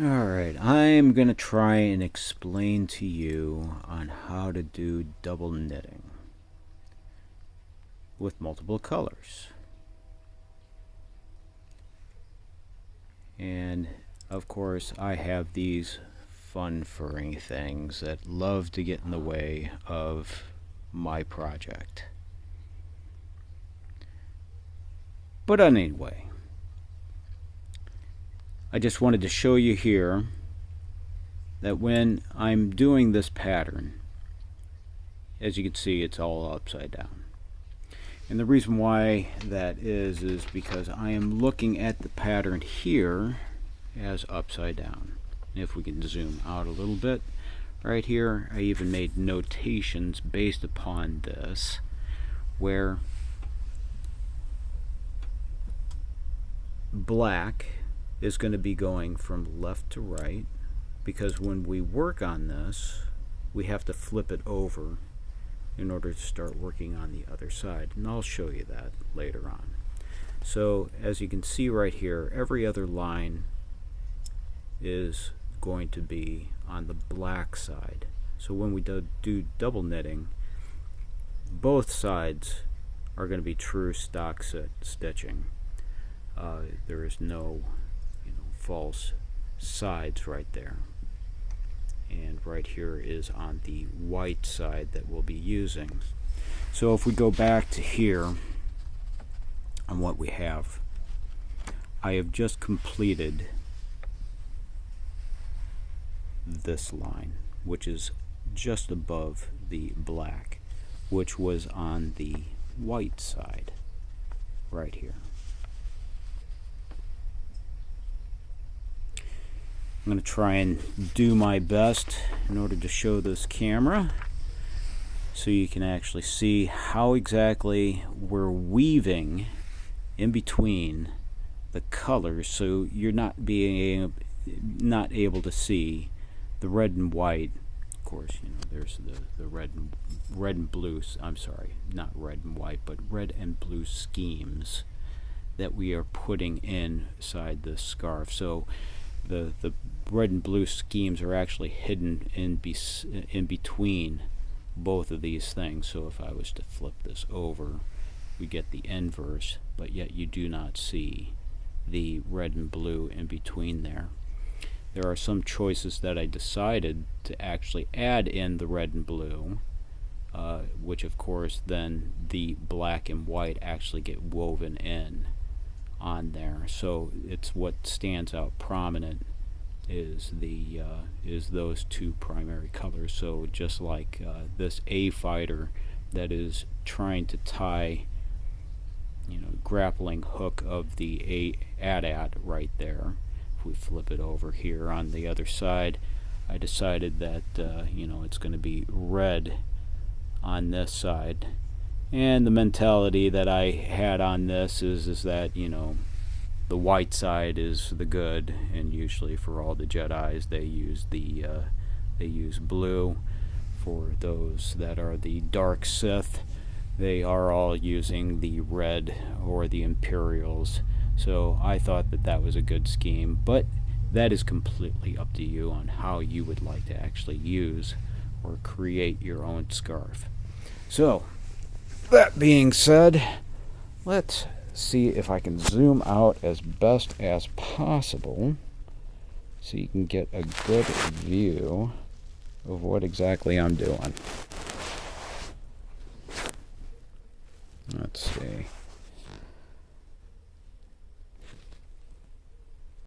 Alright, I'm going to try and explain to you on how to do double knitting with multiple colors. And of course I have these fun furry things that love to get in the way of my project. But anyway, I just wanted to show you here that when I'm doing this pattern, as you can see, it's all upside down. And the reason why that is because I am looking at the pattern here as upside down. If we can zoom out a little bit, right here I even made notations based upon this, where black is going to be going from left to right, because when we work on this we have to flip it over in order to start working on the other side, and I'll show you that later on. So as you can see right here, every other line is going to be on the black side. So when we do double knitting, both sides are going to be true stock stitching. There is no false sides right there. And right here is on the white side that we'll be using. So if we go back to here on what we have, I have just completed this line, which is just above the black, which was on the white side right here. I'm going to try and do my best in order to show this camera so you can actually see how exactly we're weaving in between the colors, so you're not able to see the red and white. Of course, there's the red and blue, I'm sorry, not red and white, but red and blue schemes that we are putting inside this scarf. So the red and blue schemes are actually hidden in between both of these things. So if I was to flip this over, we get the inverse, but yet you do not see the red and blue in between there. There are some choices that I decided to actually add in the red and blue, which of course then the black and white actually get woven in on there. So it's what stands out prominent is those two primary colors. So just like this A fighter that is trying to tie grappling hook of the AT-AT right there. If we flip it over here on the other side, I decided that it's going to be red on this side. And the mentality that I had on this is that the white side is the good, and usually for all the Jedis they use blue. For those that are the dark Sith, they are all using the red, or the Imperials. So I thought that was a good scheme, but that is completely up to you on how you would like to actually use or create your own scarf. So that being said, let's see if I can zoom out as best as possible so you can get a good view of what exactly I'm doing.